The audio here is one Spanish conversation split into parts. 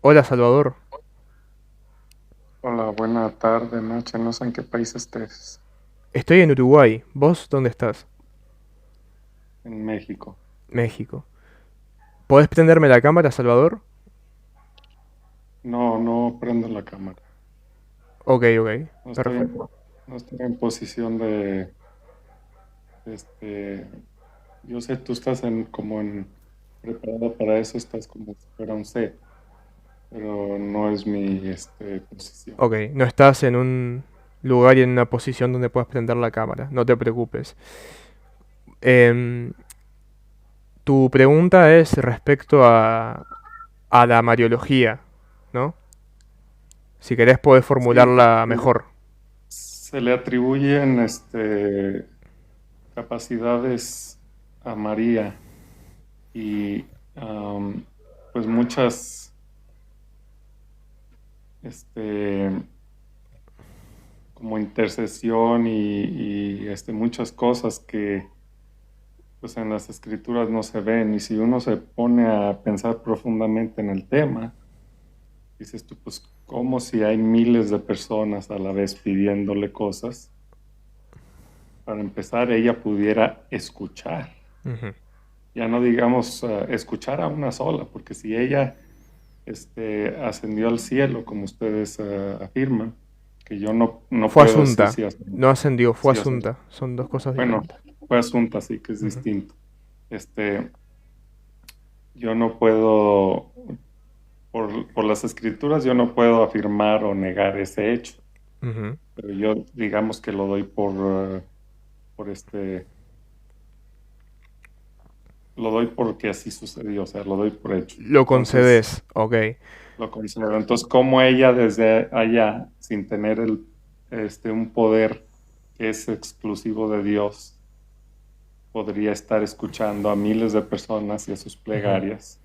Hola Salvador, Hola, buena tarde, noche, no sé en qué país estés. estoy en Uruguay. ¿Vos dónde estás? En México. México. ¿Podés prenderme la cámara, Salvador? No, no prendo la cámara. Ok, ok, No estoy en, perfecto. no estoy en posición de, este, yo sé, tú estás preparado para eso, estás como si fuera un set, pero no es mi, posición. Ok, no estás en un lugar y en una posición donde puedas prender la cámara, no te preocupes. Em, Tu pregunta es respecto a la Mariología, ¿no? Si querés podés Sí, formularla mejor. se le atribuyen, capacidades a María y, pues muchas, este, como intercesión y muchas cosas que pues en las escrituras no se ven. Y si uno se pone a pensar profundamente en el tema, dices tú, pues, ¿cómo si hay miles de personas a la vez pidiéndole cosas? Para empezar, ella pudiera escuchar. Ujú. Ya no digamos escuchar a una sola, porque si ella ascendió al cielo, como ustedes afirman, que yo no Fue puedo decir Asunta, si no ascendió, fue si ascendió. Asunta. Son dos cosas Bueno, diferentes. fue asunto así que es Ujú, distinto. Este, yo no puedo, por las escrituras, yo no puedo afirmar o negar ese hecho, ujú. pero yo digamos que lo doy por lo doy porque así sucedió, o sea, lo doy por hecho. Lo Entonces, concedes, ok. lo considero. Entonces, ¿cómo ella desde allá, sin tener un poder que es exclusivo de Dios, podría estar escuchando a miles de personas y a sus Ujú, plegarias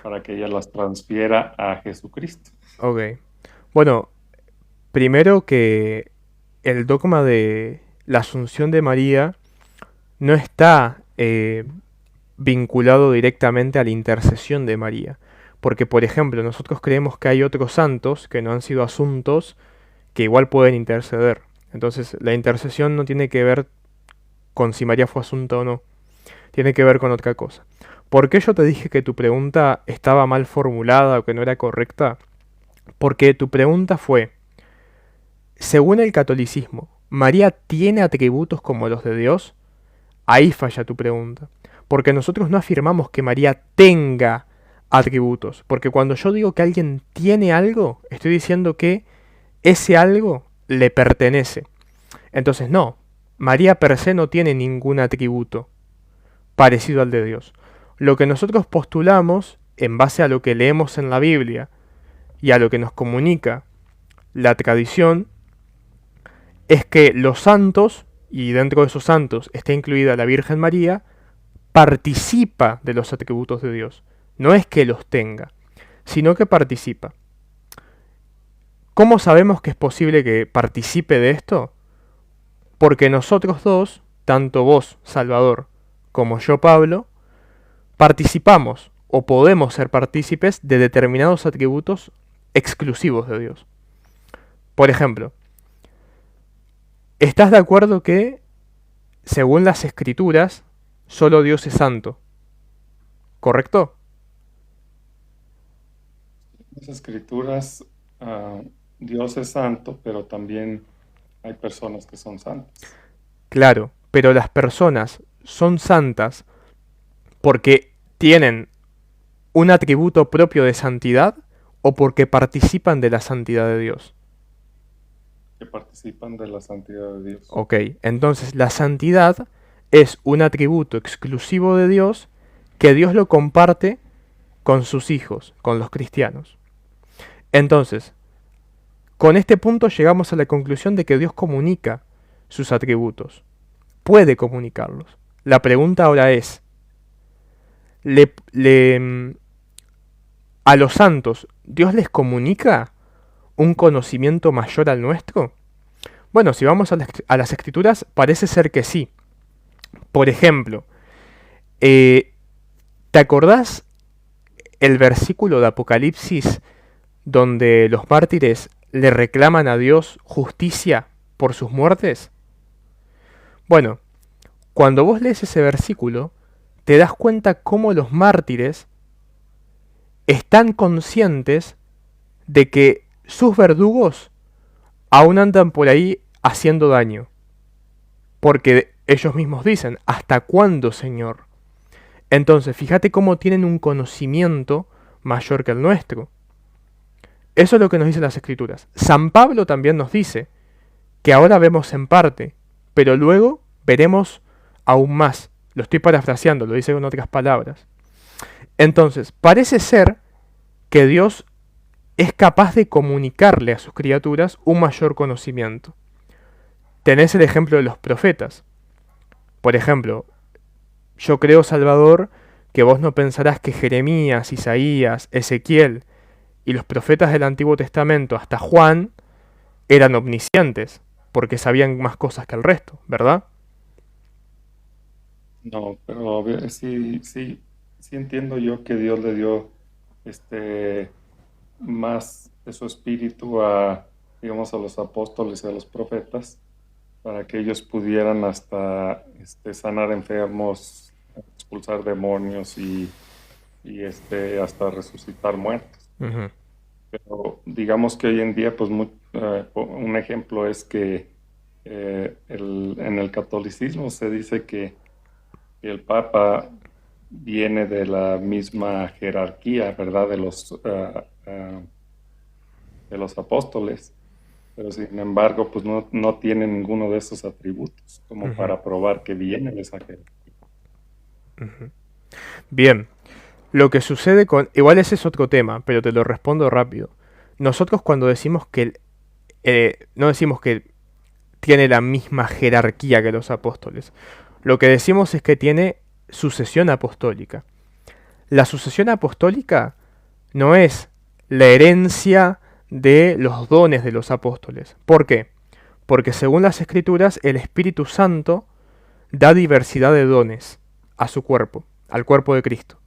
para que ella las transfiera a Jesucristo? ok. Bueno, primero que el dogma de la Asunción de María no está vinculado directamente a la intercesión de María. Porque, por ejemplo, nosotros creemos que hay otros santos que no han sido asuntos que igual pueden interceder. Entonces, la intercesión no tiene que ver con si María fue asunta o no, tiene que ver con otra cosa. ¿Por qué yo te dije que tu pregunta estaba mal formulada o que no era correcta? Porque tu pregunta fue, según el catolicismo, ¿María tiene atributos como los de Dios? Ahí falla tu pregunta. Porque nosotros no afirmamos que María tenga atributos. Porque cuando yo digo que alguien tiene algo, estoy diciendo que ese algo le pertenece. Entonces no, María per se no tiene ningún atributo parecido al de Dios. Lo que nosotros postulamos, en base a lo que leemos en la Biblia y a lo que nos comunica la tradición, es que los santos, y dentro de esos santos está incluida la Virgen María, participa de los atributos de Dios. No es que los tenga, sino que participa. ¿Cómo sabemos que es posible que participe de esto? Porque nosotros dos, tanto vos, Salvador, como yo, Pablo, participamos o podemos ser partícipes de determinados atributos exclusivos de Dios. Por ejemplo, ¿estás de acuerdo que, según las escrituras, solo Dios es santo? ¿Correcto? Las escrituras, ah, Dios es santo, pero también hay personas que son santas. Claro, pero las personas son santas porque tienen un atributo propio de santidad o porque participan de la santidad de Dios. Que participan de la santidad de Dios. Ok, entonces la santidad es un atributo exclusivo de Dios que Dios lo comparte con sus hijos, con los cristianos. Entonces, con este punto llegamos a la conclusión de que Dios comunica sus atributos, puede comunicarlos. La pregunta ahora es, ¿a los santos Dios les comunica un conocimiento mayor al nuestro? Bueno, si vamos a las escrituras, parece ser que sí. Por ejemplo, eh, ¿te acordás el versículo de Apocalipsis donde los mártires le reclaman a Dios justicia por sus muertes? Bueno, cuando vos lees ese versículo, te das cuenta cómo los mártires están conscientes de que sus verdugos aún andan por ahí haciendo daño. Porque ellos mismos dicen, ¿hasta cuándo, Señor? Entonces, fíjate cómo tienen un conocimiento mayor que el nuestro. Eso es lo que nos dicen las Escrituras. San Pablo también nos dice que ahora vemos en parte, pero luego veremos aún más. Lo estoy parafraseando, lo dice con otras palabras. Entonces, parece ser que Dios es capaz de comunicarle a sus criaturas un mayor conocimiento. Tenés el ejemplo de los profetas. Por ejemplo, yo creo, Salvador, que vos no pensarás que Jeremías, Isaías, Ezequiel y los profetas del Antiguo Testamento, hasta Juan, eran omniscientes, porque sabían más cosas que el resto, ¿verdad? No, pero sí entiendo yo que Dios le dio más de su espíritu a, digamos, a los apóstoles y a los profetas, para que ellos pudieran hasta sanar enfermos, expulsar demonios y hasta resucitar muertos. Ujú. Pero digamos que hoy en día, pues un ejemplo es que en el catolicismo se dice que el Papa viene de la misma jerarquía, ¿verdad? De los apóstoles, pero sin embargo, pues no tiene ninguno de esos atributos como Ujú. para probar que viene de esa jerarquía. Ujú. Bien, lo que sucede con... Igual ese es otro tema, pero te lo respondo rápido. Nosotros cuando decimos que... no decimos que tiene la misma jerarquía que los apóstoles. Lo que decimos es que tiene sucesión apostólica. La sucesión apostólica no es la herencia de los dones de los apóstoles. ¿Por qué? Porque según las Escrituras, el Espíritu Santo da diversidad de dones a su cuerpo, al cuerpo de Cristo.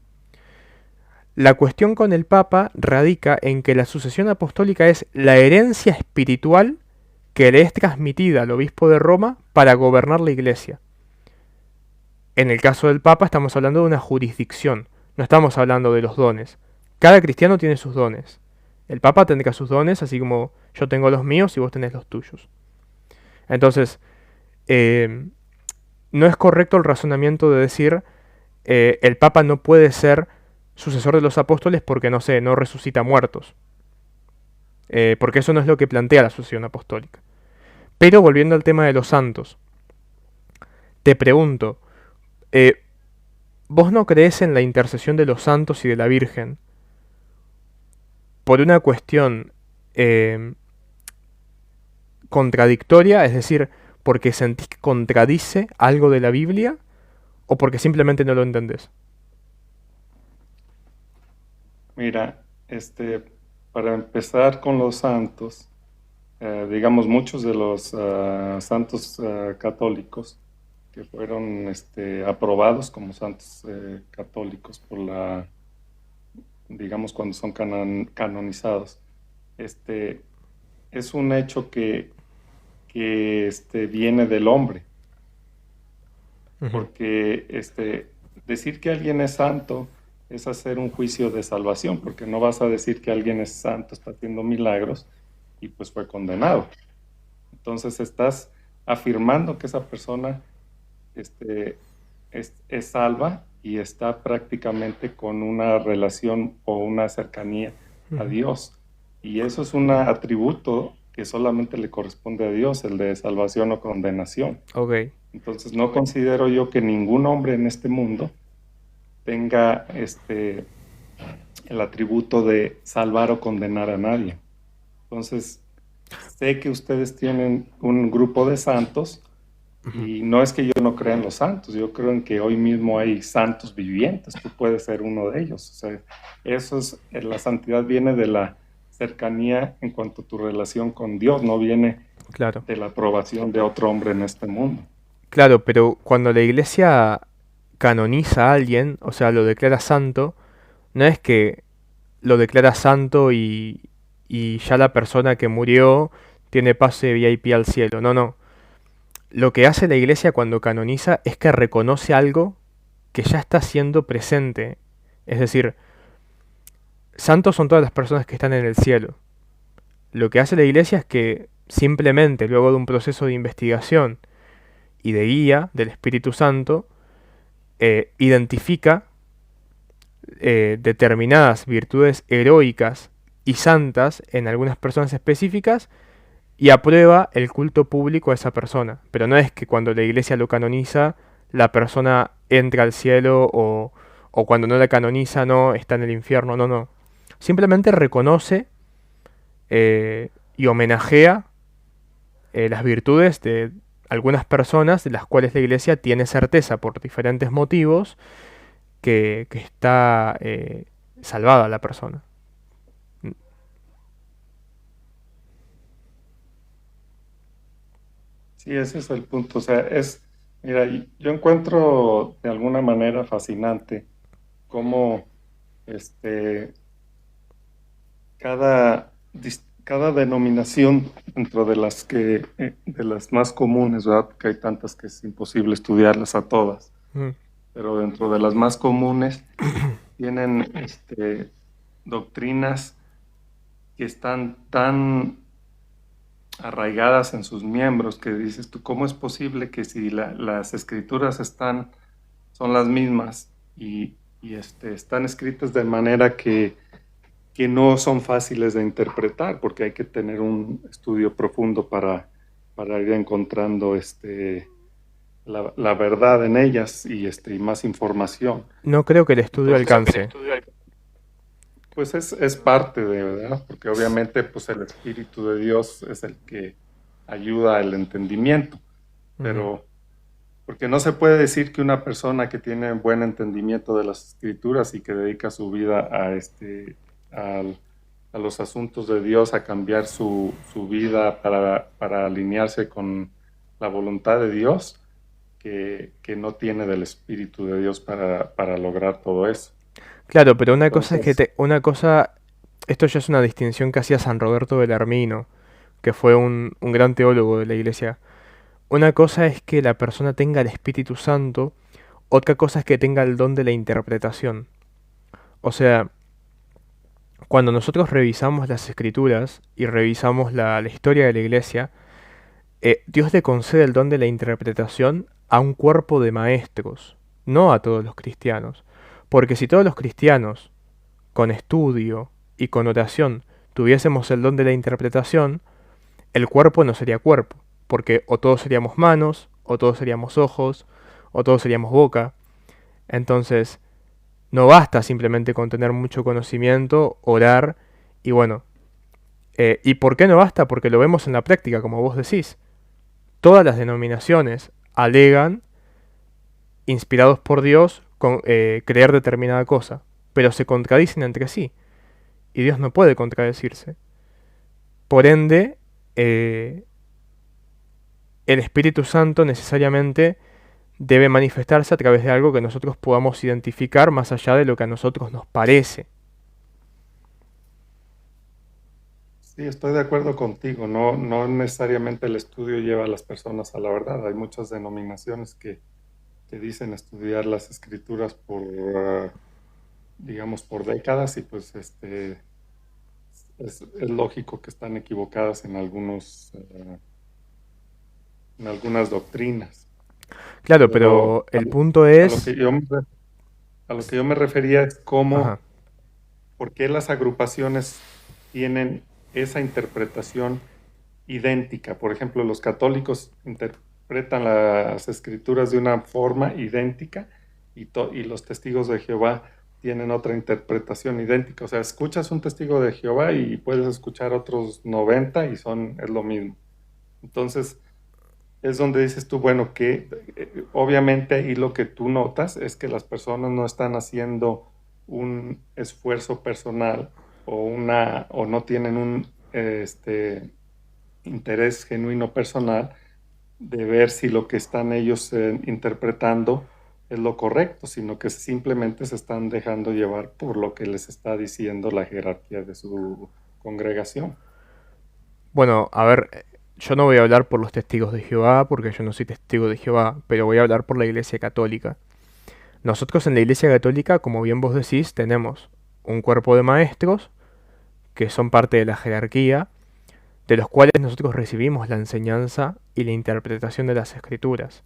La cuestión con el Papa radica en que la sucesión apostólica es la herencia espiritual que le es transmitida al obispo de Roma para gobernar la Iglesia. En el caso del Papa estamos hablando de una jurisdicción, no estamos hablando de los dones. Cada cristiano tiene sus dones. El Papa tendrá sus dones, así como yo tengo los míos y vos tenés los tuyos. Entonces, no es correcto el razonamiento de decir el Papa no puede ser sucesor de los apóstoles porque, no sé, no resucita muertos. Porque eso no es lo que plantea la sucesión apostólica. Pero volviendo al tema de los santos, te pregunto, ¿vos no crees en la intercesión de los santos y de la Virgen por una cuestión contradictoria? Es decir, porque sentís que contradice algo de la Biblia o porque simplemente no lo entendés. Mira, para empezar con los santos, digamos, muchos de los santos católicos que fueron aprobados como santos católicos por digamos, cuando son canonizados, es un hecho que viene del hombre, porque decir que alguien es santo es hacer un juicio de salvación, porque no vas a decir que alguien es santo, está haciendo milagros y pues fue condenado. Entonces estás afirmando que esa persona es salva y está prácticamente con una relación o una cercanía a Dios. Y eso es un atributo que solamente le corresponde a Dios, el de salvación o condenación. Ok. Entonces no considero yo que ningún hombre en este mundo tenga el atributo de salvar o condenar a nadie. Entonces, sé que ustedes tienen un grupo de santos y no es que yo no crea en los santos, yo creo en que hoy mismo hay santos vivientes, tú puedes ser uno de ellos. O sea, la santidad viene de la cercanía en cuanto a tu relación con Dios, no viene Claro. de la aprobación de otro hombre en este mundo. Claro, pero cuando la iglesia canoniza a alguien, o sea, lo declara santo, no es que lo declara santo y ya la persona que murió tiene pase VIP al cielo. No, no. Lo que hace la iglesia cuando canoniza es que reconoce algo que ya está siendo presente. Es decir, santos son todas las personas que están en el cielo. Lo que hace la iglesia es que simplemente luego de un proceso de investigación y de guía del Espíritu Santo, identifica determinadas virtudes heroicas y santas en algunas personas específicas y aprueba el culto público a esa persona. Pero no es que cuando la iglesia lo canoniza, la persona entra al cielo o cuando no la canoniza no está en el infierno, no, no. Simplemente reconoce y homenajea las virtudes de algunas personas de las cuales la iglesia tiene certeza por diferentes motivos que está salvada la persona. Sí, ese es el punto. O sea, mira, yo encuentro de alguna manera fascinante cómo este, cada denominación dentro de las más comunes, ¿verdad? Porque hay tantas que es imposible estudiarlas a todas, Mm. pero dentro de las más comunes tienen doctrinas que están tan arraigadas en sus miembros que dices tú, ¿cómo es posible que si las escrituras son las mismas y están escritas de manera que no son fáciles de interpretar, porque hay que tener un estudio profundo para ir encontrando la verdad en ellas y más información? No creo que el estudio Entonces, alcance. pues es parte de, ¿verdad? Porque obviamente pues el Espíritu de Dios es el que ayuda al entendimiento, Ujú. pero porque no se puede decir que una persona que tiene buen entendimiento de las escrituras y que dedica su vida al- a los asuntos de Dios, a cambiar su vida para alinearse con la voluntad de Dios, que no tiene del Espíritu de Dios para lograr todo eso. Claro, pero una cosa es que Entonces, una cosa, esto ya es una distinción que hacía San Roberto Bellarmino, que fue un gran teólogo de la iglesia. Una cosa es que la persona tenga el Espíritu Santo, otra cosa es que tenga el don de la interpretación. O sea, cuando nosotros revisamos las escrituras y revisamos la historia de la iglesia, Dios le concede el don de la interpretación a un cuerpo de maestros, no a todos los cristianos. Porque si todos los cristianos, con estudio y con oración, tuviésemos el don de la interpretación, el cuerpo no sería cuerpo, porque o todos seríamos manos, o todos seríamos ojos, o todos seríamos boca. Entonces, no basta simplemente con tener mucho conocimiento, orar, y bueno, ¿y por qué no basta? Porque lo vemos en la práctica, como vos decís. Todas las denominaciones alegan, inspirados por Dios, creer determinada cosa, pero se contradicen entre sí, y Dios no puede contradecirse. Por ende, eh, el Espíritu Santo necesariamente debe manifestarse a través de algo que nosotros podamos identificar más allá de lo que a nosotros nos parece. sí, estoy de acuerdo contigo. No necesariamente el estudio lleva a las personas a la verdad. Hay muchas denominaciones que dicen estudiar las escrituras digamos, por décadas y pues es lógico que están equivocadas en algunas doctrinas. Claro, Pero pero el punto a lo es... que a lo que yo me refería es Ajá. por qué las agrupaciones tienen esa interpretación idéntica. Por ejemplo, los católicos interpretan las escrituras de una forma idéntica y los testigos de Jehová tienen otra interpretación idéntica. O sea, escuchas un testigo de Jehová y puedes escuchar otros 90 y es lo mismo. Entonces, es donde dices tú, bueno, que obviamente ahí lo que tú notas es que las personas no están haciendo un esfuerzo personal o no tienen un interés genuino personal de ver si lo que están ellos interpretando es lo correcto, sino que simplemente se están dejando llevar por lo que les está diciendo la jerarquía de su congregación. Bueno, a ver, yo no voy a hablar por los testigos de Jehová, porque yo no soy testigo de Jehová, pero voy a hablar por la Iglesia Católica. Nosotros en la Iglesia Católica, como bien vos decís, tenemos un cuerpo de maestros que son parte de la jerarquía, de los cuales nosotros recibimos la enseñanza y la interpretación de las escrituras.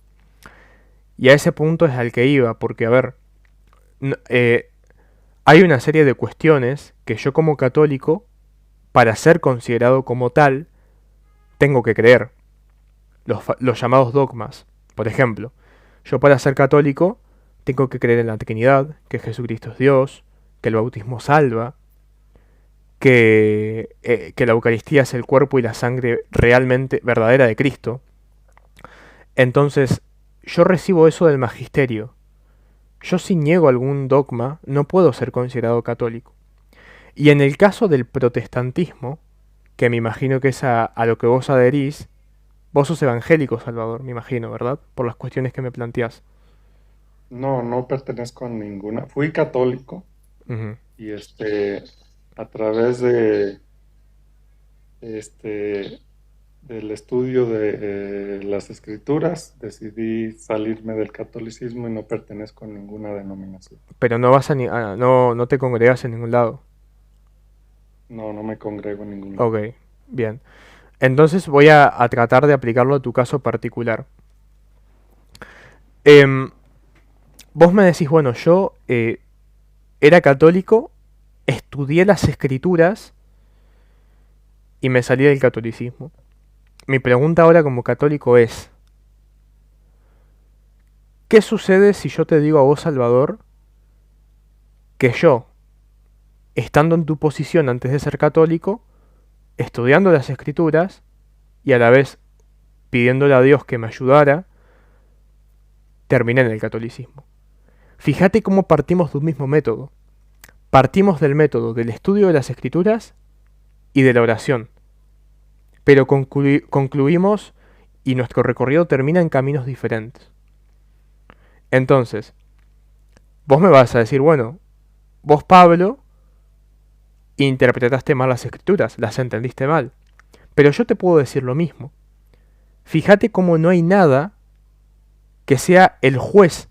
Y a ese punto es al que iba, porque, a ver, hay una serie de cuestiones que yo como católico, para ser considerado como tal, tengo que creer. Los llamados dogmas. Por ejemplo, yo para ser católico tengo que creer en la Trinidad, que Jesucristo es Dios, que el bautismo salva, que la Eucaristía es el cuerpo y la sangre realmente verdadera de Cristo. Entonces, yo recibo eso del magisterio. Yo si niego algún dogma, no puedo ser considerado católico. Y en el caso del protestantismo, que me imagino que es a lo que vos adherís, vos sos evangélico, Salvador, me imagino, ¿verdad? Por las cuestiones que me planteás. No, no pertenezco a ninguna. Fui católico Ujú. y a través de este del estudio de las escrituras decidí salirme del catolicismo y no pertenezco a ninguna denominación. Pero no vas no te congregas en ningún lado. No, no me congrego en ningún lado. Ok, bien. Entonces voy a tratar de aplicarlo a tu caso particular. Em, Vos me decís, bueno, yo era católico, estudié las escrituras y me salí del catolicismo. Mi pregunta ahora como católico es, ¿qué sucede si yo te digo a vos, Salvador, que yo, estando en tu posición antes de ser católico, estudiando las escrituras y a la vez pidiéndole a Dios que me ayudara, terminé en el catolicismo? Fíjate cómo partimos de un mismo método. Partimos del método del estudio de las escrituras y de la oración, pero concluimos y nuestro recorrido termina en caminos diferentes. Entonces, vos me vas a decir, bueno, vos Pablo interpretaste mal las escrituras, las entendiste mal, pero yo te puedo decir lo mismo. Fíjate cómo no hay nada que sea el juez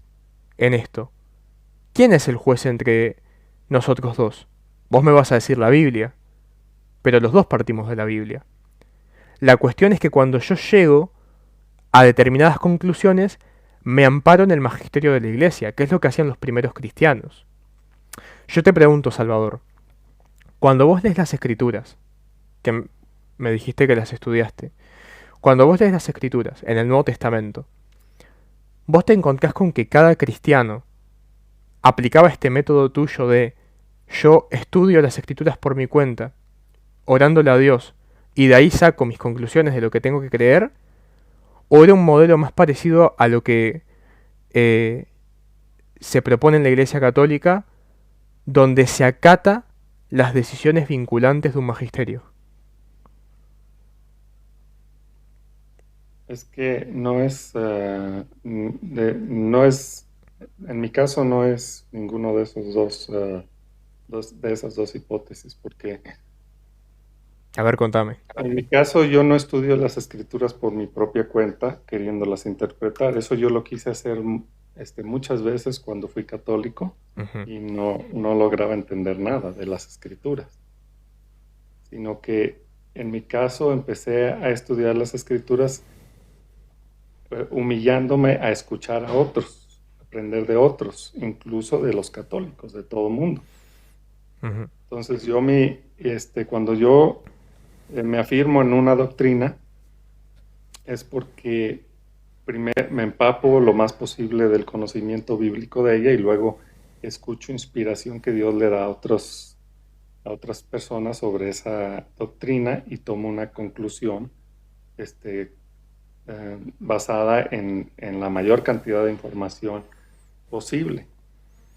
en esto. ¿Quién es el juez entre nosotros dos? Vos me vas a decir la Biblia, pero los dos partimos de la Biblia. La cuestión es que cuando yo llego a determinadas conclusiones, me amparo en el magisterio de la iglesia, que es lo que hacían los primeros cristianos. Yo te pregunto, Salvador, cuando vos lees las escrituras, que me dijiste que las estudiaste, cuando vos lees las escrituras en el Nuevo Testamento, vos te encontrás con que cada cristiano aplicaba este método tuyo de yo estudio las escrituras por mi cuenta, orándole a Dios, y de ahí saco mis conclusiones de lo que tengo que creer, o era un modelo más parecido a lo que eh, se propone en la Iglesia Católica, donde se acata las decisiones vinculantes de un magisterio. Es que no es, no es, en mi caso no es ninguno de esos de esas dos hipótesis, porque A ver, contame. en mi caso yo no estudio las escrituras por mi propia cuenta, queriéndolas interpretar. Eso yo lo quise hacer muchas veces cuando fui católico Ujú. y no lograba entender nada de las escrituras, sino que en mi caso empecé a estudiar las escrituras humillándome a escuchar a otros, aprender de otros, incluso de los católicos, de todo el mundo. Ujú. Entonces cuando yo me afirmo en una doctrina, es porque primero me empapo lo más posible del conocimiento bíblico de ella y luego escucho inspiración que Dios le da a otras personas sobre esa doctrina y tomo una conclusión basada en la mayor cantidad de información posible.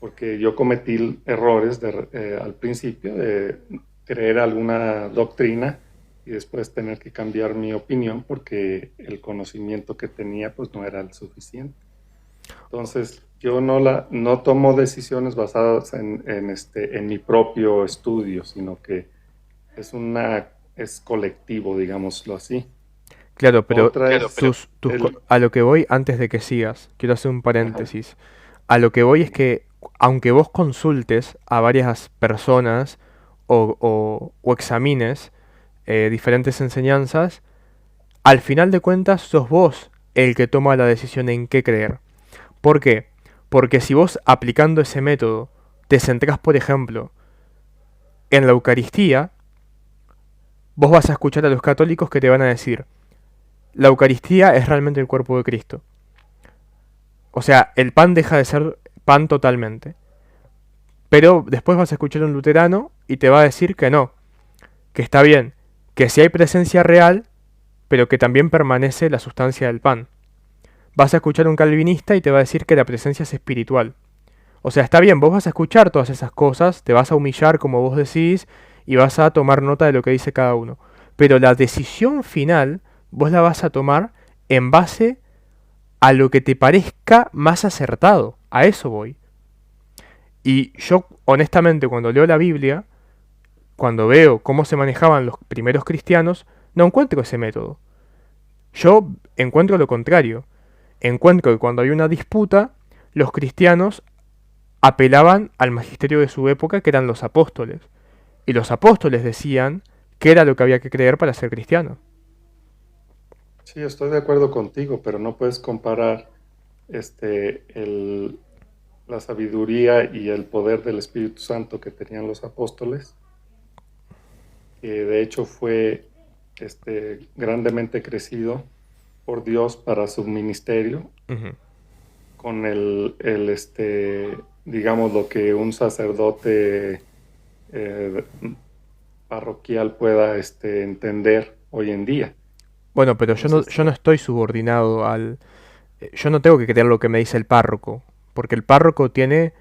Porque yo cometí errores al principio de creer alguna doctrina y después tener que cambiar mi opinión porque el conocimiento que tenía pues no era el suficiente. Entonces yo no tomo decisiones basadas en mi propio estudio, sino que es colectivo, digámoslo así. Claro, pero Otra es el, a lo que voy, antes de que sigas, quiero hacer un ajá, paréntesis. A lo que voy es que, aunque vos consultes a varias personas o examines diferentes enseñanzas, al final de cuentas sos vos el que toma la decisión en qué creer. ¿Por qué? Porque si vos aplicando ese método te centrás, por ejemplo, en la Eucaristía, vos vas a escuchar a los católicos que te van a decir, la Eucaristía es realmente el cuerpo de Cristo. O sea, el pan deja de ser pan totalmente. Pero después vas a escuchar a un luterano y te va a decir que no, que está bien, que sí hay presencia real, pero que también permanece la sustancia del pan. Vas a escuchar a un calvinista y te va a decir que la presencia es espiritual. O sea, está bien, vos vas a escuchar todas esas cosas, te vas a humillar como vos decís y vas a tomar nota de lo que dice cada uno. Pero la decisión final vos la vas a tomar en base a lo que te parezca más acertado. A eso voy. Y yo, honestamente, cuando leo la Biblia, cuando veo cómo se manejaban los primeros cristianos, no encuentro ese método. Yo encuentro lo contrario. Encuentro que cuando hay una disputa, los cristianos apelaban al magisterio de su época, que eran los apóstoles. Y los apóstoles decían qué era lo que había que creer para ser cristiano. sí, estoy de acuerdo contigo, pero no puedes comparar la sabiduría y el poder del Espíritu Santo que tenían los apóstoles, que de hecho fue grandemente crecido por Dios para su ministerio, Ujú. con digamos, lo que un sacerdote eh, parroquial pueda entender hoy en día. Bueno, pero Entonces, yo no estoy subordinado al... Yo no tengo que creer lo que me dice el párroco, porque el párroco tiene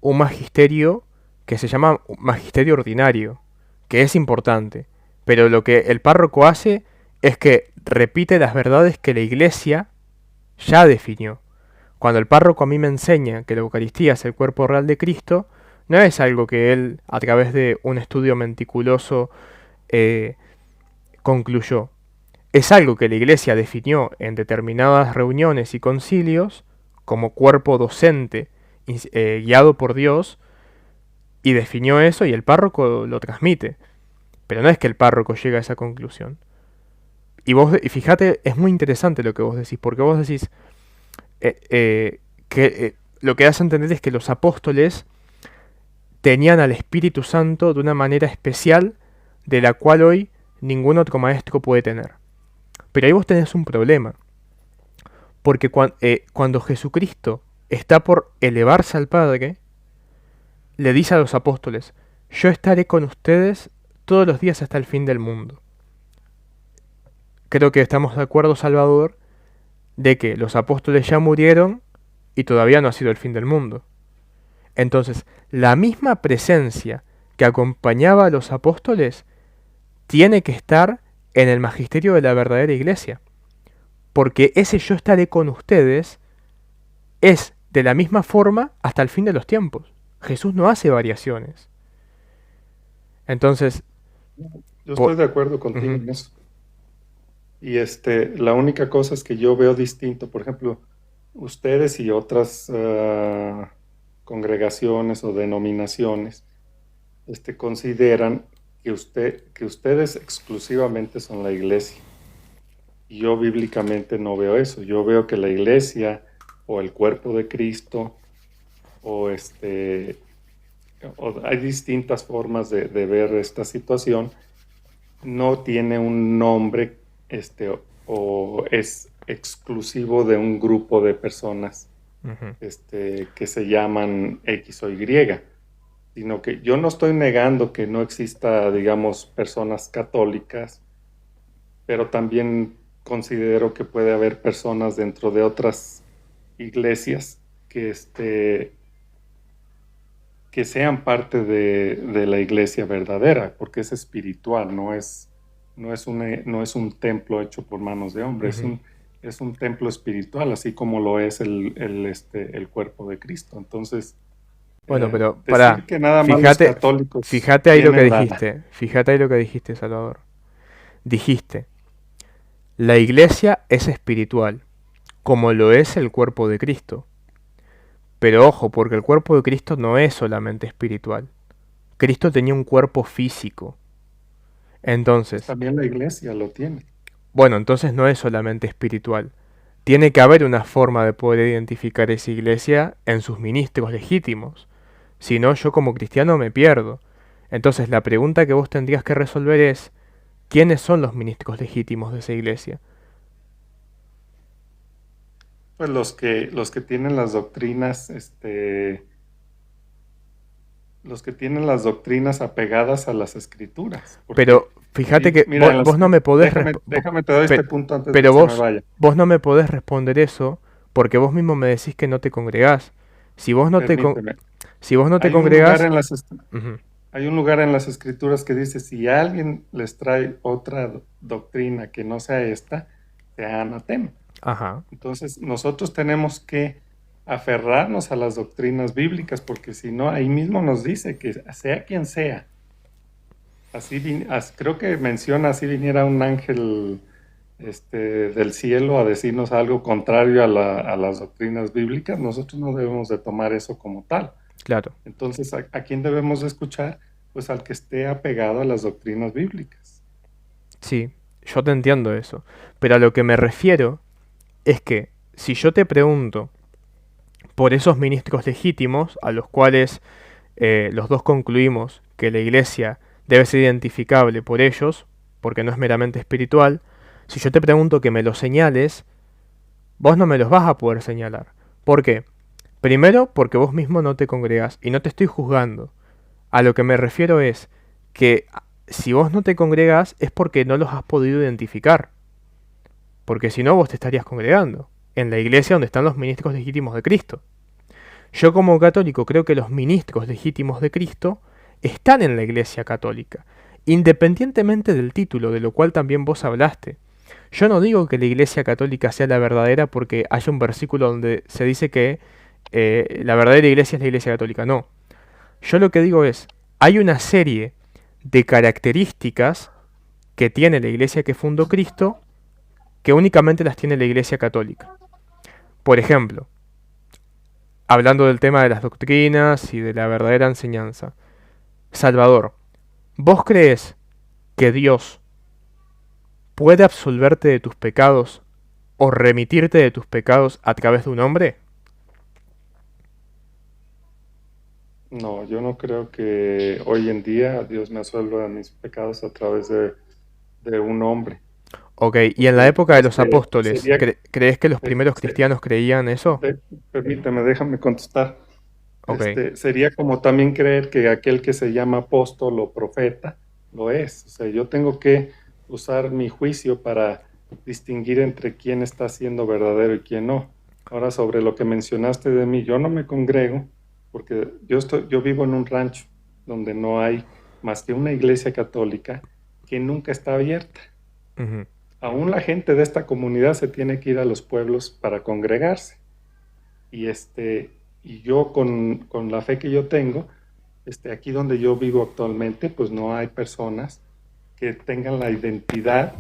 un magisterio que se llama magisterio ordinario, que es importante. Pero lo que el párroco hace es que repite las verdades que la iglesia ya definió. Cuando el párroco a mí me enseña que la Eucaristía es el cuerpo real de Cristo, no es algo que él, a través de un estudio meticuloso, eh, concluyó. Es algo que la Iglesia definió en determinadas reuniones y concilios como cuerpo docente guiado por Dios y definió eso y el párroco lo transmite. Pero no es que el párroco llega a esa conclusión. Y fíjate, es muy interesante lo que vos decís, porque vos decís que lo que das a entender es que los apóstoles tenían al Espíritu Santo de una manera especial de la cual hoy ningún otro maestro puede tener. Pero ahí vos tenés un problema, porque cuando Jesucristo está por elevarse al Padre, le dice a los apóstoles, yo estaré con ustedes todos los días hasta el fin del mundo. Creo que estamos de acuerdo, Salvador, de que los apóstoles ya murieron y todavía no ha sido el fin del mundo. Entonces, la misma presencia que acompañaba a los apóstoles tiene que estar en el magisterio de la verdadera iglesia. Porque ese yo estaré con ustedes es de la misma forma hasta el fin de los tiempos. Jesús no hace variaciones. Entonces, yo estoy por... de acuerdo contigo Ujú, en eso. Y la única cosa es que yo veo distinto, por ejemplo, ustedes y otras congregaciones o denominaciones consideran que ustedes exclusivamente son la iglesia. Y yo bíblicamente no veo eso. Yo veo que la iglesia o el cuerpo de Cristo o hay distintas formas de ver esta situación, no tiene un nombre o es exclusivo de un grupo de personas ujú. que se llaman X o Y, sino que yo no estoy negando que no exista, digamos, personas católicas, pero también considero que puede haber personas dentro de otras iglesias que sean parte de la iglesia verdadera, porque es espiritual, no es un templo hecho por manos de hombre, Ujú. es un templo espiritual, así como lo es el cuerpo de Cristo. Entonces, Bueno, pero Decir que nada más los católicos fíjate ahí lo que tienen la... dijiste, fíjate ahí lo que dijiste, Salvador. Dijiste, la iglesia es espiritual, como lo es el cuerpo de Cristo. Pero ojo, porque el cuerpo de Cristo no es solamente espiritual. Cristo tenía un cuerpo físico. Pues Entonces, también la iglesia lo tiene. bueno, entonces no es solamente espiritual. Tiene que haber una forma de poder identificar esa iglesia en sus ministros legítimos. Si no, yo como cristiano me pierdo. Entonces la pregunta que vos tendrías que resolver es, ¿quiénes son los ministros legítimos de esa iglesia? Pues los que tienen las doctrinas, los que tienen las doctrinas apegadas a las escrituras. Porque, Pero fíjate que mira, vos no me podés déjame te doy este punto antes de pero que se me vaya. vos no me podés responder eso porque vos mismo me decís que no te congregás. Si vos no te con- Permíteme. si vos no te Hay un lugar congregás, en las, ujú, hay un lugar en las escrituras que dice, si alguien les trae otra doctrina que no sea esta, sea anatema. ajá, Entonces, nosotros tenemos que aferrarnos a las doctrinas bíblicas, porque si no, ahí mismo nos dice que sea quien sea, creo que menciona, así viniera un ángel del cielo a decirnos algo contrario a las doctrinas bíblicas, nosotros no debemos de tomar eso como tal. claro. Entonces, ¿a quién debemos de escuchar? Pues al que esté apegado a las doctrinas bíblicas. Sí, yo te entiendo eso. Pero a lo que me refiero es que si yo te pregunto por esos ministros legítimos a los cuales los dos concluimos que la iglesia debe ser identificable por ellos, porque no es meramente espiritual, si yo te pregunto que me los señales, vos no me los vas a poder señalar. ¿Por qué? Primero, porque vos mismo no te congregás y no te estoy juzgando. A lo que me refiero es que si vos no te congregás es porque no los has podido identificar. Porque si no, vos te estarías congregando en la iglesia donde están los ministros legítimos de Cristo. Yo como católico creo que los ministros legítimos de Cristo están en la Iglesia Católica, independientemente del título, de lo cual también vos hablaste. Yo no digo que la Iglesia Católica sea la verdadera porque hay un versículo donde se dice que la verdadera iglesia es la Iglesia Católica. No. Yo lo que digo es, hay una serie de características que tiene la Iglesia que fundó Cristo que únicamente las tiene la Iglesia Católica. Por ejemplo, hablando del tema de las doctrinas y de la verdadera enseñanza. Salvador, ¿vos crees que Dios puede absolverte de tus pecados o remitirte de tus pecados a través de un hombre? No, yo no creo que hoy en día Dios me absuelva de mis pecados a través de un hombre. Ok, y en la Porque época de los apóstoles, sería, ¿crees que los primeros se- cristianos creían eso? permíteme, déjame contestar. Ok, Sería como también creer que aquel que se llama apóstol o profeta lo es. O sea, yo tengo que usar mi juicio para distinguir entre quién está siendo verdadero y quién no. Ahora, sobre lo que mencionaste de mí, yo no me congrego porque yo vivo en un rancho donde no hay más que una iglesia católica que nunca está abierta. ujú, Aún la gente de esta comunidad se tiene que ir a los pueblos para congregarse. Y, y yo con la fe que yo tengo, aquí donde yo vivo actualmente, pues no hay personas que tengan la identidad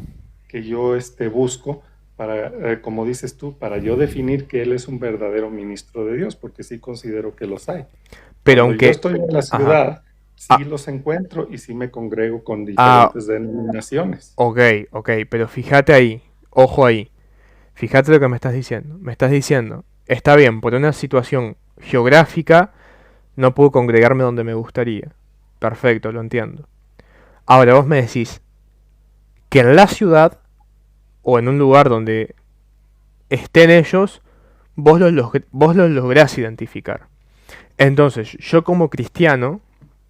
que yo busco para, como dices tú, para yo definir que él es un verdadero ministro de Dios, porque sí considero que los hay. pero Cuando yo aunque... estoy en la Ajá. ciudad, sí Ah, los encuentro y sí me congrego con ah, diferentes denominaciones. ok, ok, pero fíjate ahí, ojo ahí. Fíjate lo que me estás diciendo. Me estás diciendo, está bien, por una situación geográfica no puedo congregarme donde me gustaría. Perfecto, lo entiendo. Ahora vos me decís que en la ciudad o en un lugar donde estén ellos, vos los lográs identificar. Entonces, yo como cristiano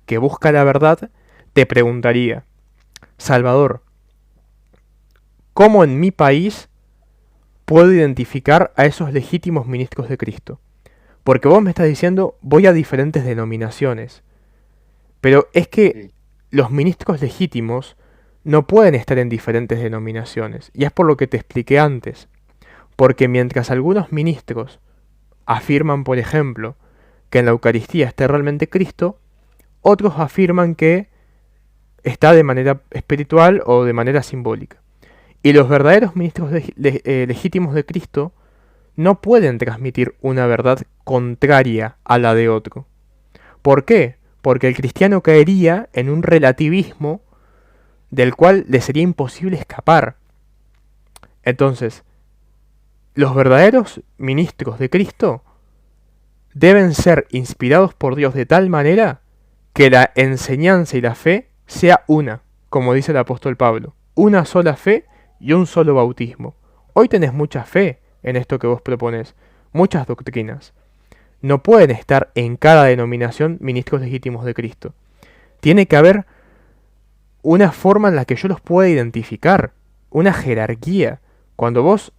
que busca la verdad, te preguntaría, Salvador, ¿cómo en mi país puedo identificar a esos legítimos ministros de Cristo? Porque vos me estás diciendo, voy a diferentes denominaciones. Pero es que Sí. los ministros legítimos no pueden estar en diferentes denominaciones. Y es por lo que te expliqué antes. Porque mientras algunos ministros afirman, por ejemplo, que en la Eucaristía esté realmente Cristo, otros afirman que está de manera espiritual o de manera simbólica. Y los verdaderos ministros legítimos de Cristo no pueden transmitir una verdad contraria a la de otro. ¿Por qué? Porque el cristiano caería en un relativismo del cual le sería imposible escapar. Entonces, los verdaderos ministros de Cristo deben ser inspirados por Dios de tal manera que la enseñanza y la fe sea una, como dice el apóstol Pablo, una sola fe y un solo bautismo. Hoy tenés mucha fe en esto que vos propones, muchas doctrinas. No pueden estar en cada denominación ministros legítimos de Cristo. Tiene que haber una forma en la que yo los pueda identificar, una jerarquía. Cuando vos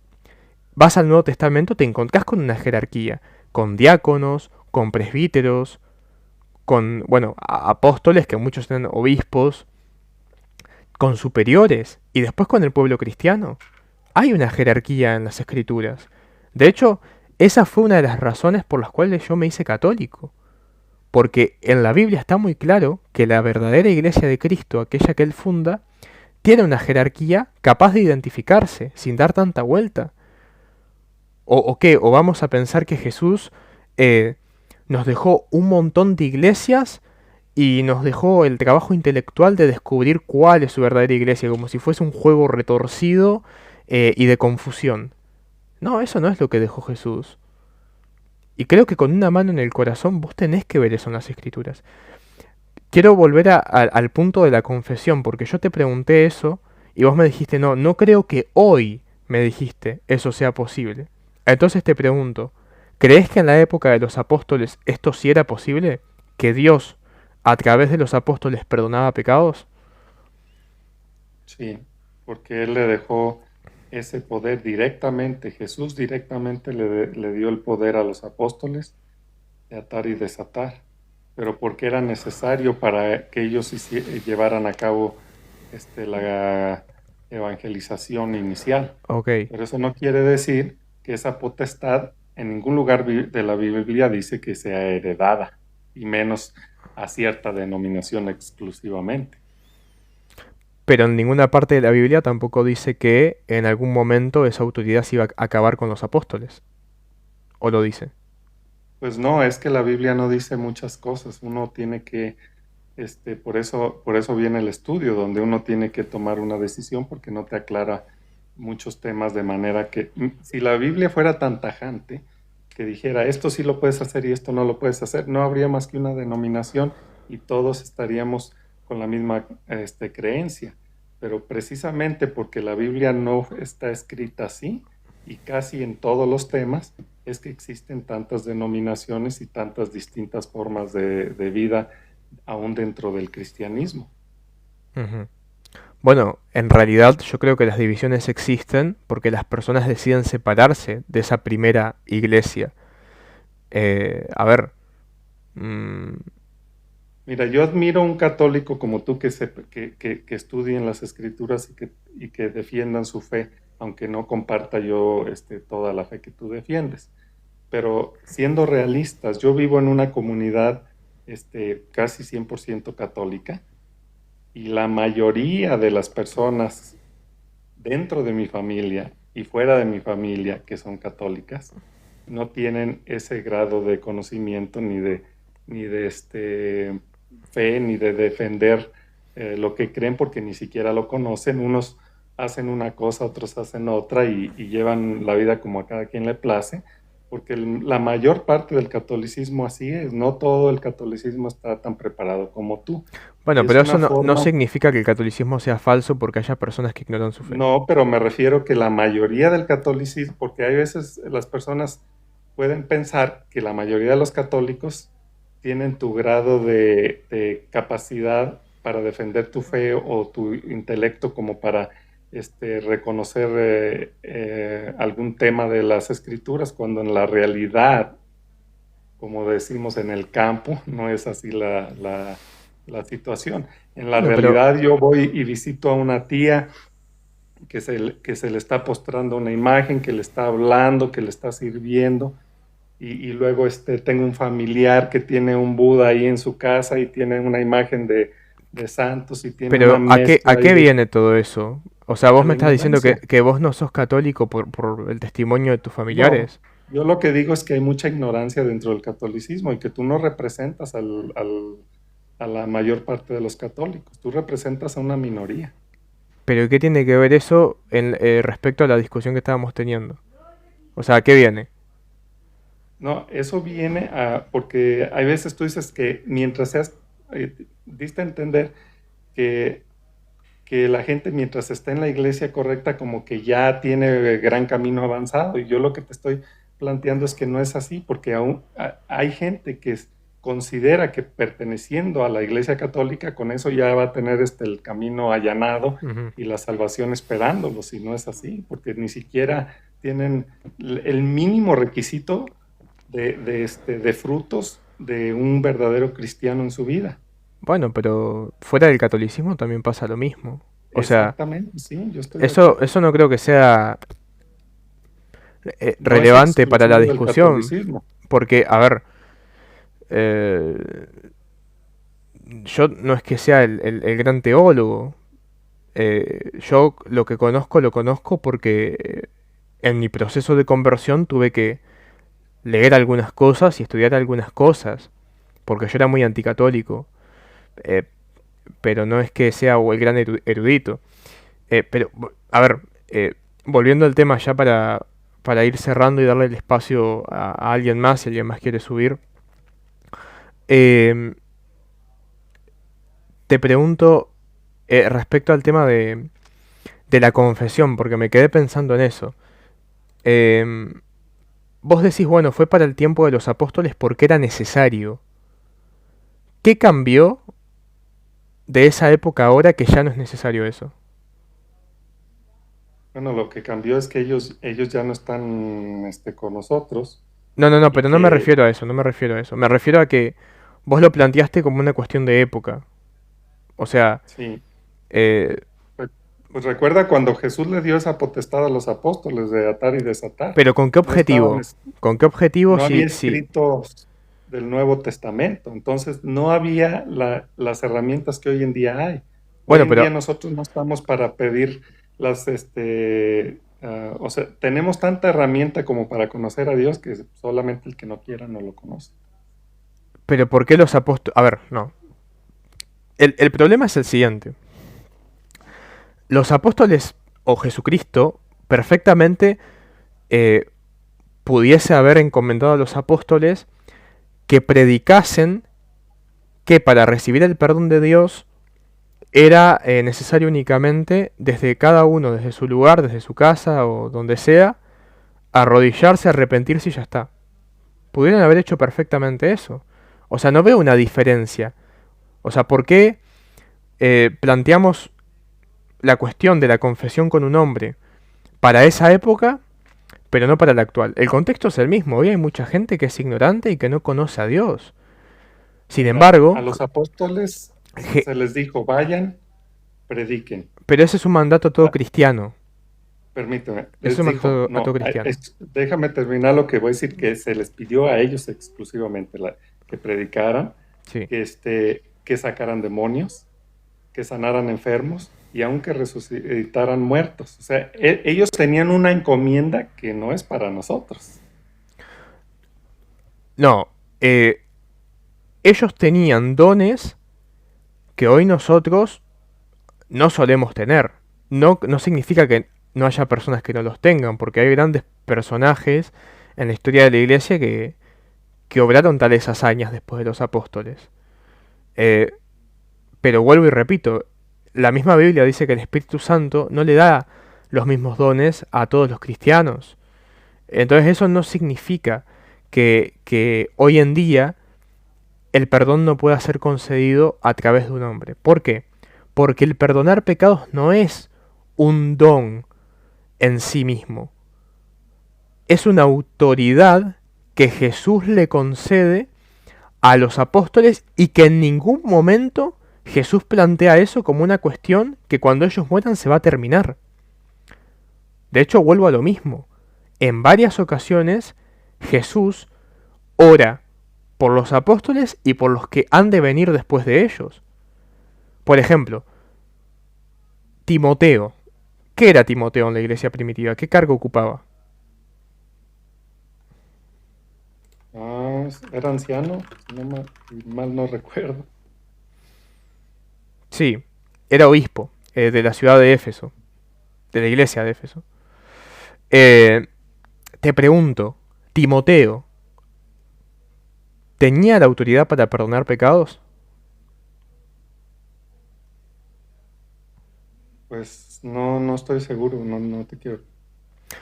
vas al Nuevo Testamento te encontrás con una jerarquía, con diáconos, con presbíteros, con, bueno, apóstoles, que muchos tienen obispos, con superiores, y después con el pueblo cristiano. Hay una jerarquía en las escrituras. De hecho, esa fue una de las razones por las cuales yo me hice católico. Porque en la Biblia está muy claro que la verdadera iglesia de Cristo, aquella que Él funda, tiene una jerarquía capaz de identificarse, sin dar tanta vuelta. ¿O qué? ¿O vamos a pensar que Jesús nos dejó un montón de iglesias y nos dejó el trabajo intelectual de descubrir cuál es su verdadera iglesia, como si fuese un juego retorcido y de confusión? No, eso no es lo que dejó Jesús. Y creo que con una mano en el corazón vos tenés que ver eso en las escrituras. Quiero volver al punto de la confesión, porque yo te pregunté eso y vos me dijiste, no, no creo que hoy, me dijiste, eso sea posible. Entonces te pregunto, ¿crees que en la época de los apóstoles esto sí era posible? ¿Que Dios, a través de los apóstoles, perdonaba pecados? Sí, porque Él le dejó ese poder directamente, Jesús directamente le dio el poder a los apóstoles de atar y desatar, pero porque era necesario para que ellos llevaran a cabo la evangelización inicial. Ok. Pero eso no quiere decir que esa potestad en ningún lugar de la Biblia dice que sea heredada, y menos a cierta denominación exclusivamente. Pero en ninguna parte de la Biblia tampoco dice que en algún momento esa autoridad se iba a acabar con los apóstoles. ¿O lo dice? Pues no, es que la Biblia no dice muchas cosas. Uno tiene que, por eso viene el estudio, donde uno tiene que tomar una decisión porque no te aclara muchos temas de manera que, si la Biblia fuera tan tajante que dijera esto sí lo puedes hacer y esto no lo puedes hacer, no habría más que una denominación y todos estaríamos con la misma creencia. Pero precisamente porque la Biblia no está escrita así y casi en todos los temas, es que existen tantas denominaciones y tantas distintas formas de vida aún dentro del cristianismo. Ujú. Bueno, en realidad yo creo que las divisiones existen porque las personas deciden separarse de esa primera iglesia. A ver, mm, Mira, yo admiro a un católico como tú que estudien las escrituras y que defiendan su fe, aunque no comparta yo toda la fe que tú defiendes. Pero siendo realistas, yo vivo en una comunidad casi 100% católica y la mayoría de las personas dentro de mi familia y fuera de mi familia que son católicas no tienen ese grado de conocimiento ni de fe, ni de defender lo que creen porque ni siquiera lo conocen. Unos hacen una cosa, otros hacen otra y llevan la vida como a cada quien le place, porque la mayor parte del catolicismo así es, no todo el catolicismo está tan preparado como tú. Y bueno, es pero una eso no forma, significa que el catolicismo sea falso porque haya personas que ignoran su fe. no, pero me refiero que la mayoría del catolicismo, porque hay veces las personas pueden pensar que la mayoría de los católicos tienen tu grado de capacidad para defender tu fe o tu intelecto como para reconocer algún tema de las escrituras, cuando en la realidad, como decimos en el campo, no es así la situación. En la Bueno, pero realidad yo voy y visito a una tía que se le está postrando una imagen, que le está hablando, que le está sirviendo, y luego tengo un familiar que tiene un Buda ahí en su casa y tiene una imagen de santos y tiene una Pero ¿a mezcla ahí qué viene todo eso? O sea, a vos me la estás diciendo ignorancia. que vos no sos católico por el testimonio de tus No, familiares. yo lo que digo es que hay mucha ignorancia dentro del catolicismo y que tú no representas a la mayor parte de los católicos, tú representas a una minoría. Pero ¿qué tiene que ver eso respecto a la discusión que estábamos teniendo? O sea, ¿a qué viene? No, eso viene porque hay veces tú dices que mientras seas, diste a entender que, que la gente mientras está en la iglesia correcta como que ya tiene gran camino avanzado y yo lo que te estoy planteando es que no es así porque aún hay gente que considera que perteneciendo a la iglesia católica con eso ya va a tener el camino allanado Ujú. y la salvación esperándolos y no es así porque ni siquiera tienen el mínimo requisito de frutos de un verdadero cristiano en su vida. Bueno, pero fuera del catolicismo también pasa lo mismo. O sea, Exactamente, sí, yo estoy de eso, acuerdo. eso no creo que sea No es relevante para la exclusivo del discusión. catolicismo. Porque, a ver, eh, yo no es que sea el gran teólogo. Yo lo conozco porque en mi proceso de conversión tuve que leer algunas cosas y estudiar algunas cosas. Porque yo era muy anticatólico. Eh, pero no es que sea el gran erudito. Pero, a ver, volviendo al tema ya para ir cerrando y darle el espacio a alguien más, si alguien más quiere subir. eh, Te pregunto respecto al tema de la confesión, porque me quedé pensando en eso. Eh, Vos decís, bueno, fue para el tiempo de los apóstoles porque era necesario. ¿Qué cambió de esa época ahora que ya no es necesario eso? Bueno, lo que cambió es que ellos ya no están con nosotros No, no, no, y pero no me que, refiero a eso, no me refiero a eso. Me refiero a que vos lo planteaste como una cuestión de época. O sea, sí, eh, pues, pues recuerda cuando Jesús le dio esa potestad a los apóstoles de atar y desatar. pero ¿con qué No estaban, objetivo? ¿Con qué objetivo no si, había si... escritos del Nuevo Testamento, entonces no había las herramientas que hoy en día hay. Hoy Bueno, en día pero, nosotros no estamos para pedir o sea, tenemos tanta herramienta como para conocer a Dios que solamente el que no quiera no lo conoce. pero ¿por qué los apóstoles? A ver, no. El problema es el siguiente. Los apóstoles o Jesucristo perfectamente eh, pudiese haber encomendado a los apóstoles que predicasen que para recibir el perdón de Dios era necesario únicamente desde cada uno, desde su lugar, desde su casa o donde sea, arrodillarse, arrepentirse y ya está. Pudieron haber hecho perfectamente eso. O sea, no veo una diferencia. O sea, ¿por qué planteamos la cuestión de la confesión con un hombre para esa época, pero no para la actual? El contexto es el mismo. Hoy hay mucha gente que es ignorante y que no conoce a Dios. Sin Mira, a embargo, los apóstoles se les dijo, vayan, prediquen. pero ese es un mandato todo Ah, cristiano. permíteme, Es les un dijo, mandato a todo no, cristiano. déjame terminar lo que voy a decir, que se les pidió a ellos exclusivamente que predicaran, Sí. que sacaran demonios, que sanaran enfermos y aunque resucitaran muertos. O sea, ellos tenían una encomienda que no es para nosotros. No, ellos tenían dones que hoy nosotros no solemos tener. No, no significa que no haya personas que no los tengan, porque hay grandes personajes en la historia de la iglesia que obraron tales hazañas después de los apóstoles. Eh, pero vuelvo y repito, la misma Biblia dice que el Espíritu Santo no le da los mismos dones a todos los cristianos. Entonces eso no significa que hoy en día el perdón no pueda ser concedido a través de un hombre. ¿Por qué? Porque el perdonar pecados no es un don en sí mismo. Es una autoridad que Jesús le concede a los apóstoles y que en ningún momento Jesús plantea eso como una cuestión que cuando ellos mueran se va a terminar. De hecho, vuelvo a lo mismo. En varias ocasiones Jesús ora por los apóstoles y por los que han de venir después de ellos. Por ejemplo, Timoteo. ¿Qué era Timoteo en la iglesia primitiva? ¿Qué cargo ocupaba? Era anciano, si mal no recuerdo. Sí, era obispo de la ciudad de Éfeso, de la iglesia de Éfeso. Eh, Te pregunto, ¿Timoteo tenía la autoridad para perdonar pecados? Pues no estoy seguro, no te quiero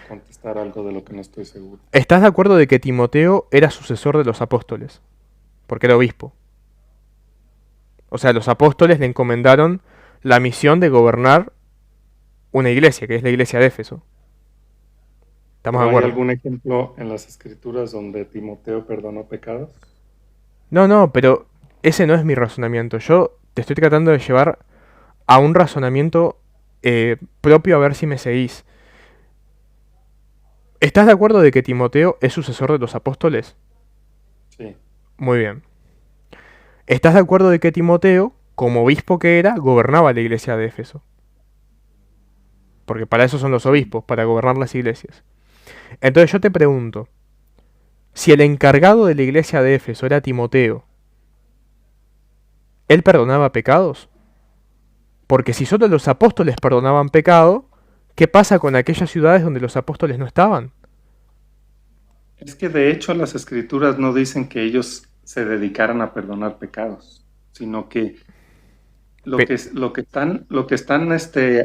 contestar algo de lo que no estoy seguro. ¿Estás de acuerdo de que Timoteo era sucesor de los apóstoles? Porque era obispo. O sea, los apóstoles le encomendaron la misión de gobernar una iglesia, que es la iglesia de Éfeso. ¿Estamos de ¿Pero hay acuerdo? algún ejemplo en las escrituras donde Timoteo perdonó pecados? No, pero ese no es mi razonamiento. Yo te estoy tratando de llevar a un razonamiento propio a ver si me seguís. ¿Estás de acuerdo de que Timoteo es sucesor de los apóstoles? Sí, Muy bien. ¿Estás de acuerdo de que Timoteo, como obispo que era, gobernaba la iglesia de Éfeso? Porque para eso son los obispos, para gobernar las iglesias. Entonces yo te pregunto, si el encargado de la iglesia de Éfeso era Timoteo, ¿él perdonaba pecados? Porque si solo los apóstoles perdonaban pecado, ¿qué pasa con aquellas ciudades donde los apóstoles no estaban? es que de hecho las escrituras no dicen que ellos se dedicaran a perdonar pecados, sino que Pe- lo que están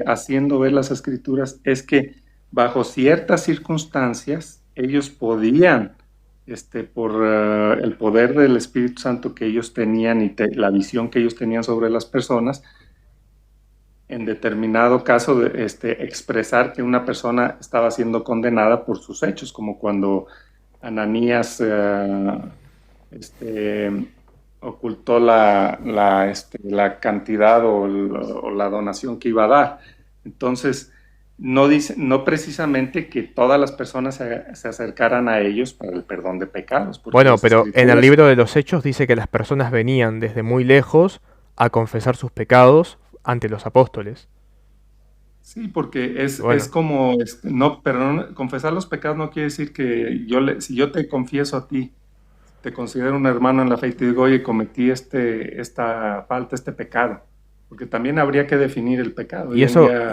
haciendo ver las escrituras es que bajo ciertas circunstancias ellos podían, por el poder del Espíritu Santo que ellos tenían y la visión que ellos tenían sobre las personas, en determinado caso expresar que una persona estaba siendo condenada por sus hechos, como cuando Ananías ocultó la cantidad o la donación que iba a dar. Entonces, no precisamente que todas las personas se acercaran a ellos para el perdón de pecados, porque bueno, las pero en el escrituras, libro de los Hechos dice que las personas venían desde muy lejos a confesar sus pecados ante los apóstoles. sí, porque es Bueno, como, no, pero confesar los pecados no quiere decir que si yo te confieso a ti, te considero un hermano en la fe y te digo, oye, cometí esta falta, este pecado, porque también habría que definir el pecado. ¿y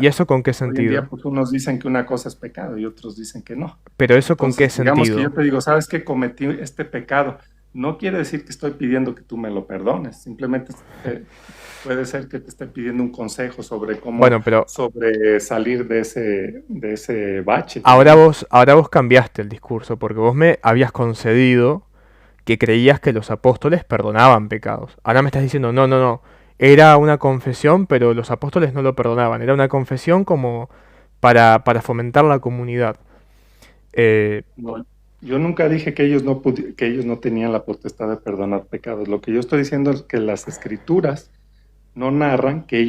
eso con qué Hoy en día sentido? pues unos dicen que una cosa es pecado y otros dicen que no. Pero eso con qué Entonces, digamos que yo sentido? te digo, sabes que cometí este pecado, no quiere decir que estoy pidiendo que tú me lo perdones, simplemente puede ser que te esté pidiendo un consejo sobre cómo Bueno, pero sobre salir de ese bache, digamos. ahora vos cambiaste el discurso, porque vos me habías concedido que creías que los apóstoles perdonaban pecados. Ahora me estás diciendo, no. Era una confesión, pero los apóstoles no lo perdonaban. Era una confesión como para fomentar la comunidad. Eh, No, yo nunca dije que que ellos no tenían la potestad de perdonar pecados. Lo que yo estoy diciendo es que las escrituras no narran que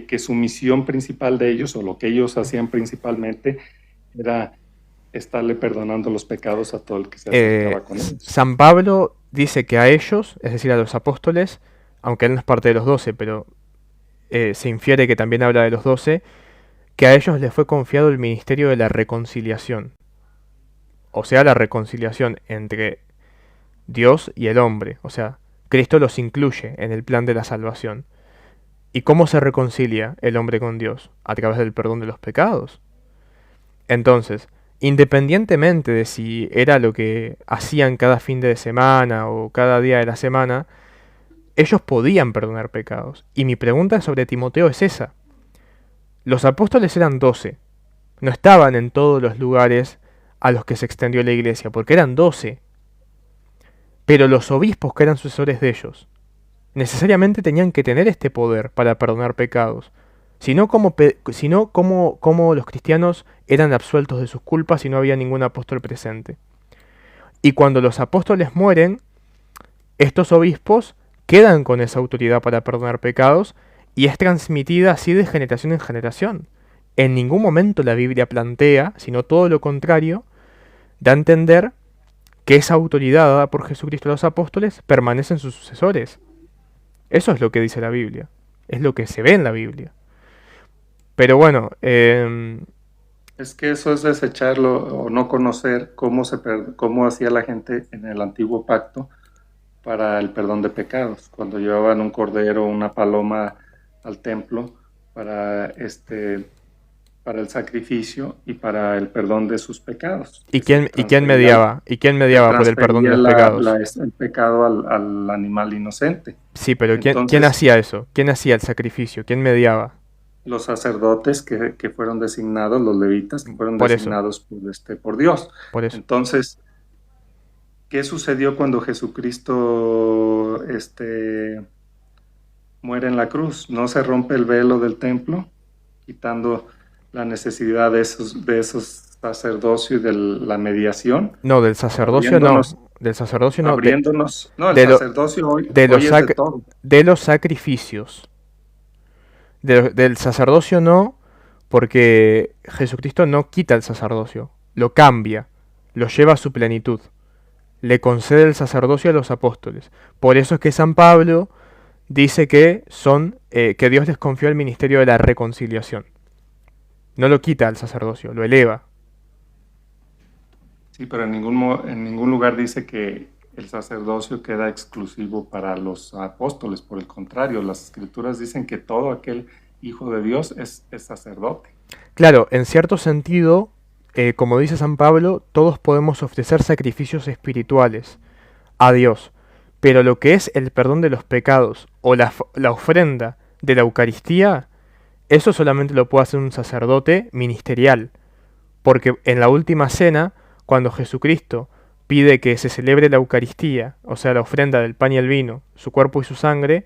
que su misión principal de ellos o lo que ellos hacían principalmente era estarle perdonando los pecados a todo el que se acercaba con ellos. San Pablo dice que a ellos, es decir, a los apóstoles, aunque él no es parte de los 12, pero se infiere que también habla de los 12, que a ellos les fue confiado el ministerio de la reconciliación. O sea, la reconciliación entre Dios y el hombre. O sea, Cristo los incluye en el plan de la salvación. ¿Y cómo se reconcilia el hombre con Dios? A través del perdón de los pecados. Entonces, independientemente de si era lo que hacían cada fin de semana o cada día de la semana, ellos podían perdonar pecados. Y mi pregunta sobre Timoteo es esa. Los apóstoles eran 12. No estaban en todos los lugares a los que se extendió la iglesia, porque eran 12. Pero los obispos que eran sucesores de ellos, necesariamente tenían que tener este poder para perdonar pecados. Si no, ¿cómo los cristianos eran absueltos de sus culpas si no había ningún apóstol presente? Y cuando los apóstoles mueren, estos obispos quedan con esa autoridad para perdonar pecados y es transmitida así de generación en generación. En ningún momento la Biblia plantea, sino todo lo contrario, da a entender que esa autoridad dada por Jesucristo a los apóstoles permanece en sus sucesores. Eso es lo que dice la Biblia. Es lo que se ve en la Biblia. Pero bueno, Es que eso es desecharlo o no conocer cómo hacía la gente en el antiguo pacto para el perdón de pecados, cuando llevaban un cordero o una paloma al templo para para el sacrificio y para el perdón de sus pecados. ¿y quién mediaba? ¿Y quién mediaba por el perdón de los pecados? El pecado al animal inocente. Sí, pero ¿quién Entonces, hacía eso? ¿Quién hacía el sacrificio? ¿Quién mediaba? los sacerdotes que fueron designados, los levitas que fueron Por eso, designados por Dios. por eso. Entonces, ¿qué sucedió cuando Jesucristo muere en la cruz? ¿No se rompe el velo del templo, quitando la necesidad de esos sacerdocios y de la mediación? No, del sacerdocio no. Abriéndonos, Del sacerdocio no. abriéndonos. No, el De, lo- sacerdocio hoy, de los hoy es de todo. de los sacrificios. Del sacerdocio no, porque Jesucristo no quita el sacerdocio, lo cambia, lo lleva a su plenitud, le concede el sacerdocio a los apóstoles. Por eso es que San Pablo dice que Dios les confió el ministerio de la reconciliación. No lo quita el sacerdocio, lo eleva. Sí, pero en ningún lugar dice que el sacerdocio queda exclusivo para los apóstoles. Por el contrario, las escrituras dicen que todo aquel hijo de Dios es sacerdote. Claro, en cierto sentido, como dice San Pablo, todos podemos ofrecer sacrificios espirituales a Dios, pero lo que es el perdón de los pecados o la ofrenda de la Eucaristía, eso solamente lo puede hacer un sacerdote ministerial, porque en la última cena, cuando Jesucristo pide que se celebre la Eucaristía, o sea, la ofrenda del pan y el vino, su cuerpo y su sangre,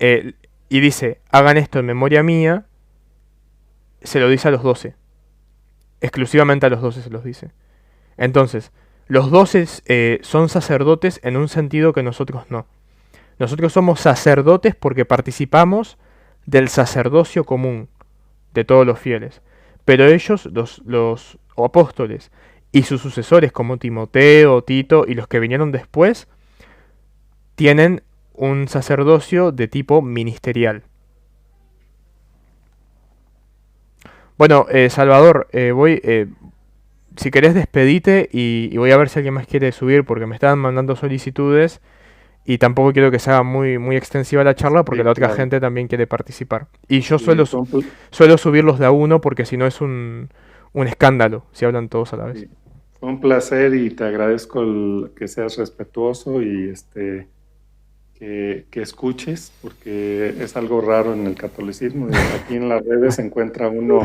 eh, y dice, hagan esto en memoria mía, se lo dice a los 12, exclusivamente a los 12 se los dice. Entonces, los 12 son sacerdotes en un sentido que nosotros no. Nosotros somos sacerdotes porque participamos del sacerdocio común de todos los fieles. Pero ellos, los apóstoles y sus sucesores como Timoteo, Tito y los que vinieron después, tienen un sacerdocio de tipo ministerial. Bueno, Salvador, si querés despedite y voy a ver si alguien más quiere subir porque me están mandando solicitudes y tampoco quiero que sea muy extensiva la charla porque Sí, la otra claro. gente también quiere participar. Y yo Y fue suelo subirlos de a uno porque si no es un escándalo si hablan todos a la vez. sí, fue un placer y te agradezco que seas respetuoso y que escuches, porque es algo raro en el catolicismo. Y aquí en las redes se encuentra uno,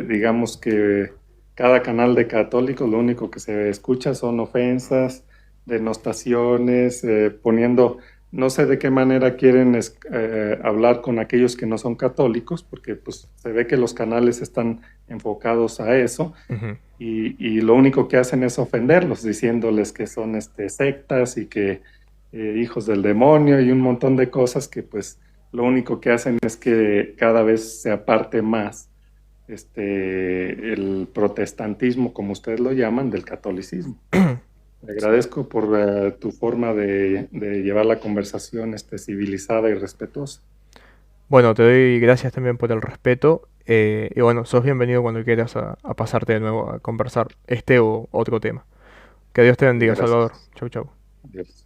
digamos que cada canal de católicos, lo único que se escucha son ofensas, denostaciones, poniendo, no sé de qué manera quieren hablar con aquellos que no son católicos, porque pues se ve que los canales están enfocados a eso. Ujú. Y lo único que hacen es ofenderlos, diciéndoles que son sectas y que hijos del demonio y un montón de cosas que pues lo único que hacen es que cada vez se aparte más el protestantismo, como ustedes lo llaman, del catolicismo. Te agradezco por tu forma de llevar la conversación civilizada y respetuosa. Bueno, te doy gracias también por el respeto. Y bueno, sos bienvenido cuando quieras a pasarte de nuevo a conversar este o otro tema. Que Dios te bendiga, Salvador. Gracias. Chau, chau. Adiós.